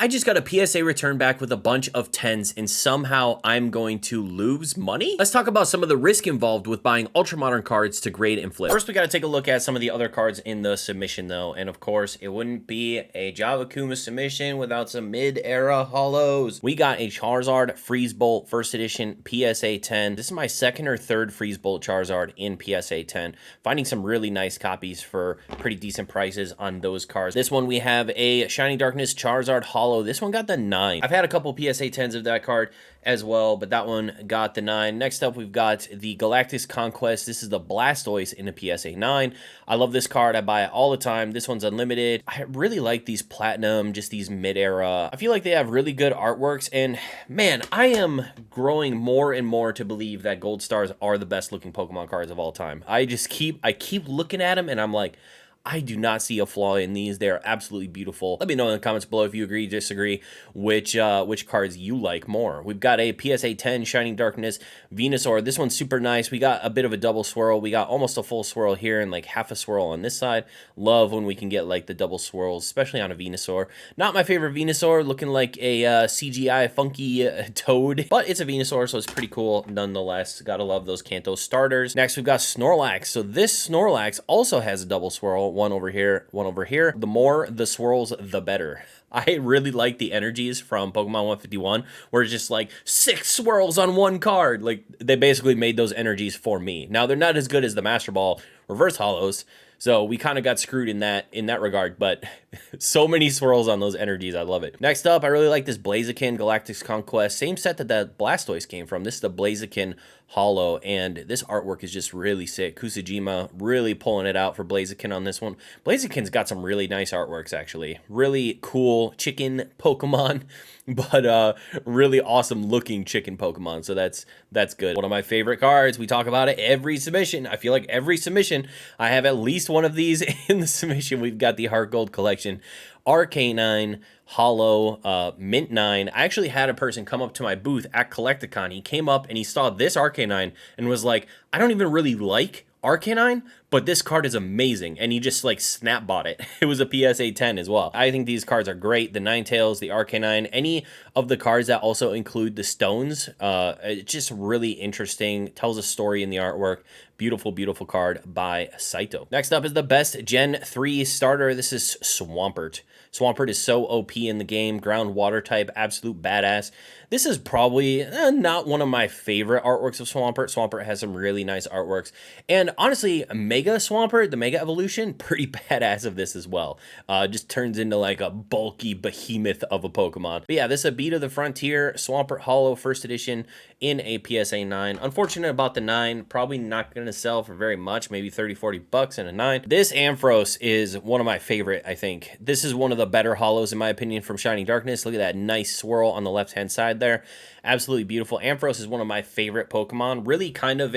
I just got a PSA return back with a bunch of 10s and somehow I'm going to lose money? Let's talk about some of the risk involved with buying ultra modern cards to grade and flip. First, we got to take a look at some of the other cards in the submission though. And of course, it wouldn't be a JavaAkuma submission without some mid-era holos. We got a Charizard Freeze Bolt first edition PSA 10. This is my second or third Freeze Bolt Charizard in PSA 10. Finding some really nice copies for pretty decent prices on those cards. This one we have a Shining Darkness Charizard Holo. This one got the 9. I've had a couple PSA 10s of that card as well, but that one got the 9. Next up, we've got the Galactus Conquest. This is the Blastoise in a PSA 9. I love this card. I buy it all the time. This one's unlimited. I really like these Platinum, just these mid-era. I feel like they have really good artworks, and man, I am growing more and more to believe that Gold Stars are the best looking Pokemon cards of all time. I keep looking at them, and I'm like, I do not see a flaw in these. They are absolutely beautiful. Let me know in the comments below if you agree, disagree, which cards you like more. We've got a PSA 10 Shining Darkness Venusaur. This one's super nice. We got a bit of a double swirl. We got almost a full swirl here and like half a swirl on this side. Love when we can get like the double swirls, especially on a Venusaur. Not my favorite Venusaur, looking like a CGI funky toad, but it's a Venusaur, so it's pretty cool nonetheless. Gotta love those Kanto starters. Next, we've got Snorlax. So this Snorlax also has a double swirl. One over here, one over here. The more the swirls, the better. I really like the energies from Pokemon 151, where it's just like 6 swirls on one card. Like, they basically made those energies for me. Now, they're not as good as the Master Ball reverse holos, so we kind of got screwed in that regard, but so many swirls on those energies. I love it. Next up, I really like this Blaziken Galactic Conquest. Same set that Blastoise came from. This is the Blaziken Holo, and this artwork is just really sick. Kusajima really pulling it out for Blaziken on this one. Blaziken's got some really nice artworks, actually. Really cool chicken Pokemon, but really awesome looking chicken Pokemon, so that's good. One of my favorite cards. We talk about it every submission. I feel like every submission I have at least one of these in the submission. We've got the Heart Gold Collection Arcanine Holo Mint 9. I actually had a person come up to my booth at Collecticon. He came up and he saw this Arcanine and was like, I don't even really like Arcanine, but this card is amazing, and he just like snap bought it. It was a PSA 10 as well. I think these cards are great. The Ninetales, the Arcanine, any of the cards that also include the stones, it's just really interesting. Tells a story in the artwork. Beautiful, beautiful card by Saito. Next up is the best Gen 3 starter. This is Swampert. Swampert is so OP in the game. Ground water type, absolute badass. This is probably not one of my favorite artworks of Swampert. Swampert has some really nice artworks. And honestly, Mega Swampert, the Mega Evolution, pretty badass of this as well. Just turns into like a bulky behemoth of a Pokemon. But yeah, this is a Beat of the Frontier Swampert Holo first edition in a PSA 9. Unfortunate about the 9. Probably not going to sell for very much, maybe 30-40 bucks in a 9. This Ampharos is one of my favorite, I think. This is one of the better holos in my opinion from Shining Darkness. Look at that nice swirl on the left hand side there. Absolutely beautiful. Ampharos is one of my favorite Pokemon. Really kind of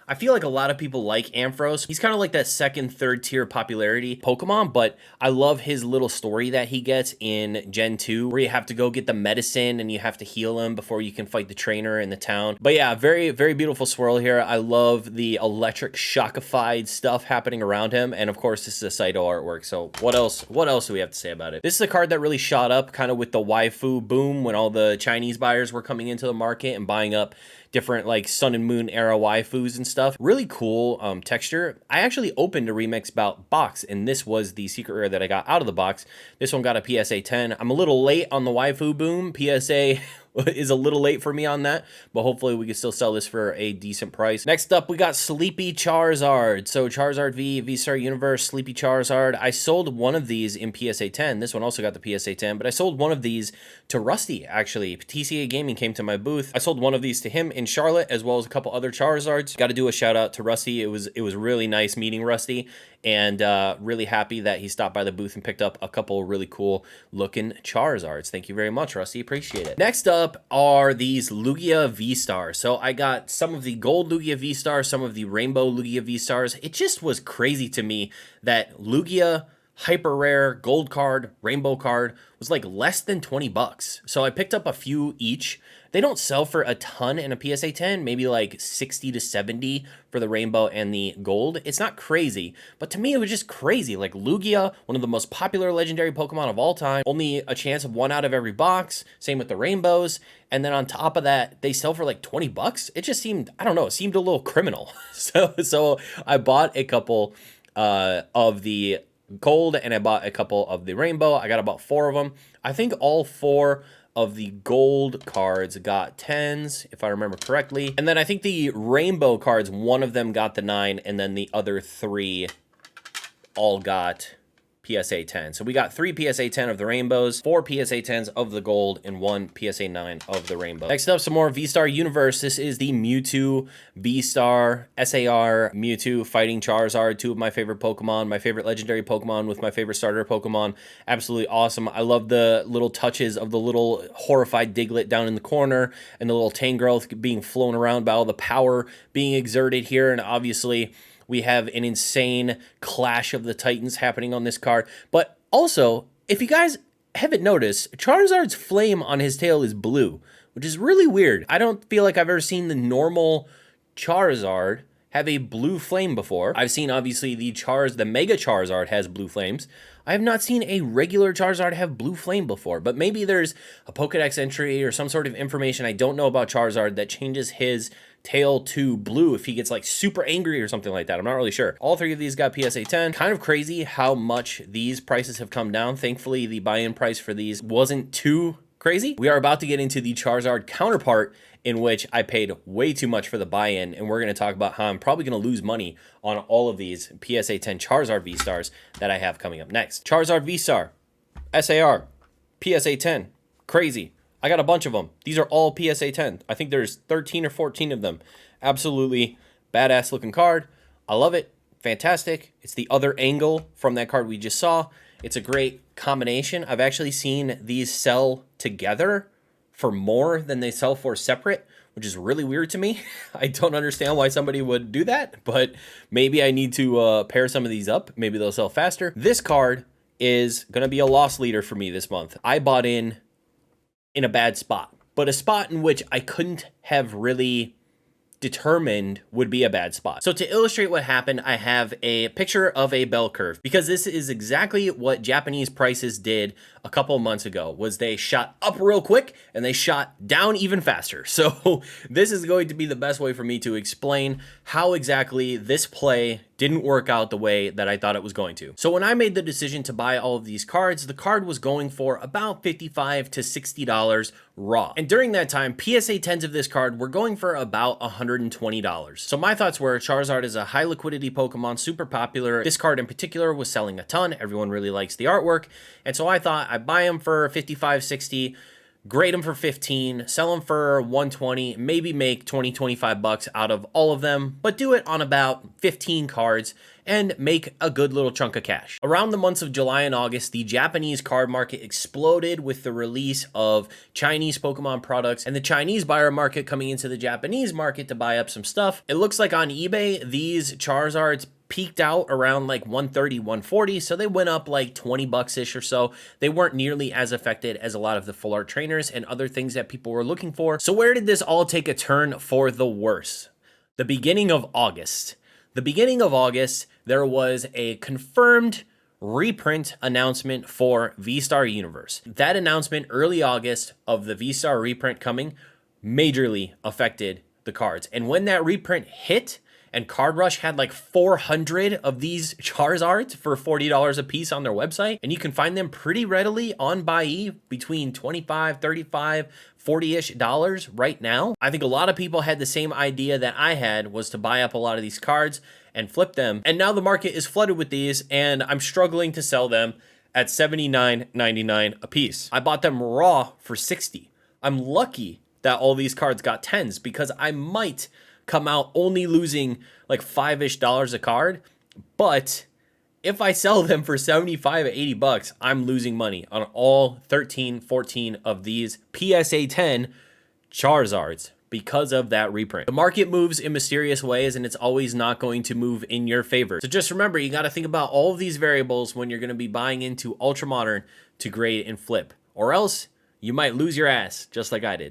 I feel like a lot of people like Ampharos. He's kind of like that second, third tier popularity Pokemon, but I love his little story that he gets in Gen 2, where you have to go get the medicine and you have to heal him before you can fight the trainer in the town. But yeah, very, very beautiful swirl here. I love the electric shockified stuff happening around him. And of course, this is a Saito artwork. So what else do we have to say about it? This is a card that really shot up kind of with the waifu boom when all the Chinese buyers were coming into the market and buying up different like Sun and Moon era waifus and stuff. Really cool texture. I actually opened a Remix Bout box, and this was the secret rare that I got out of the box. This one got a PSA 10. I'm a little late on the waifu boom. PSA is a little late for me on that, but hopefully we can still sell this for a decent price. Next up, we got Sleepy Charizard. So Charizard V, V-Star Universe, Sleepy Charizard. I sold one of these in PSA 10. This one also got the PSA 10, but I sold one of these to Rusty, actually. TCA Gaming came to my booth. I sold one of these to him in Charlotte, as well as a couple other Charizards. Got to do a shout out to Rusty. It was really nice meeting Rusty, and really happy that he stopped by the booth and picked up a couple really cool looking Charizards. Thank you very much, Rusty. Appreciate it. Next up are these Lugia V-Stars. So I got some of the gold Lugia V-Stars, some of the rainbow Lugia V-Stars. It just was crazy to me that Lugia hyper rare, gold card, rainbow card was like less than 20 bucks. So I picked up a few each. They don't sell for a ton in a PSA 10, maybe like 60 to 70 for the rainbow and the gold. It's not crazy, but to me, it was just crazy. Like Lugia, one of the most popular legendary Pokemon of all time, only a chance of one out of every box. Same with the rainbows. And then on top of that, they sell for like 20 bucks. It just seemed, I don't know, it seemed a little criminal. So I bought a couple of the gold and I bought a couple of the rainbow. I got about 4 of them. I think all 4 of the gold cards got 10s, if I remember correctly. And then I think the rainbow cards, one of them got the 9, and then the other 3 all got PSA 10. So we got 3 PSA 10 of the rainbows, 4 PSA 10s of the gold, and 1 PSA 9 of the rainbow. Next up, some more V-Star Universe. This is the Mewtwo V-Star SAR Mewtwo fighting Charizard, 2 of my favorite Pokemon, my favorite legendary Pokemon with my favorite starter Pokemon. Absolutely awesome. I love the little touches of the little horrified Diglett down in the corner and the little Tangrowth being flown around by all the power being exerted here, and obviously we have an insane clash of the Titans happening on this card. But also, if you guys haven't noticed, Charizard's flame on his tail is blue, which is really weird. I don't feel like I've ever seen the normal Charizard have a blue flame before. I've seen, obviously, the Mega Charizard has blue flames. I have not seen a regular Charizard have blue flame before, but maybe there's a Pokedex entry or some sort of information I don't know about Charizard that changes his tail to blue if he gets like super angry or something like that. I'm not really sure. All 3 of these got PSA 10. Kind of crazy how much these prices have come down. Thankfully, the buy-in price for these wasn't too crazy. We are about to get into the Charizard counterpart, in which I paid way too much for the buy-in, and we're going to talk about how I'm probably going to lose money on all of these PSA 10 Charizard V-Stars that I have coming up next. Charizard V-Star, SAR, PSA 10, crazy. I got a bunch of them. These are all PSA 10. I think there's 13 or 14 of them. Absolutely badass looking card. I love it. Fantastic. It's the other angle from that card we just saw. It's a great combination. I've actually seen these sell together for more than they sell for separate, which is really weird to me. I don't understand why somebody would do that, but maybe I need to pair some of these up. Maybe they'll sell faster. This card is going to be a loss leader for me this month. I bought in a bad spot, but a spot in which I couldn't have really determined would be a bad spot. So to illustrate what happened, I have a picture of a bell curve, because this is exactly what Japanese prices did a couple months ago. Was they shot up real quick and they shot down even faster. So this is going to be the best way for me to explain how exactly this play didn't work out the way that I thought it was going to. So when I made the decision to buy all of these cards, the card was going for about $55 to $60 raw. And during that time, PSA 10s of this card were going for about $120. So my thoughts were, Charizard is a high liquidity Pokemon, super popular. This card in particular was selling a ton. Everyone really likes the artwork. And so I thought I'd buy them for $55, $60, grade them for 15, sell them for 120, maybe make 20, 25 bucks out of all of them, but do it on about 15 cards and make a good little chunk of cash. Around the months of July and August, the Japanese card market exploded with the release of Chinese Pokemon products and the Chinese buyer market coming into the Japanese market to buy up some stuff. It looks like on eBay, these Charizards peaked out around like 130, 140, so they went up like 20 bucks-ish or so. They weren't nearly as affected as a lot of the full art trainers and other things that people were looking for. So where did this all take a turn for the worse? The beginning of August. The beginning of August, there was a confirmed reprint announcement for V-Star Universe. That announcement early August of the V-Star reprint coming majorly affected the cards. And when that reprint hit, and Card Rush had like 400 of these Charizards for $40 a piece on their website, and you can find them pretty readily on Buy between $25, $35, $40-ish dollars right now. I think a lot of people had the same idea that I had, was to buy up a lot of these cards and flip them. And now the market is flooded with these, and I'm struggling to sell them at $79.99 a piece. I bought them raw for $60. I'm lucky that all these cards got 10s, because I might come out only losing like $5-ish a card. But if I sell them for 75 or 80 bucks, I'm losing money on all 13, 14 of these PSA 10 Charizards. because of that reprint. The market moves in mysterious ways, and it's always not going to move in your favor. So just remember, you got to think about all of these variables when you're going to be buying into ultra modern to grade and flip, or else you might lose your ass just like I did.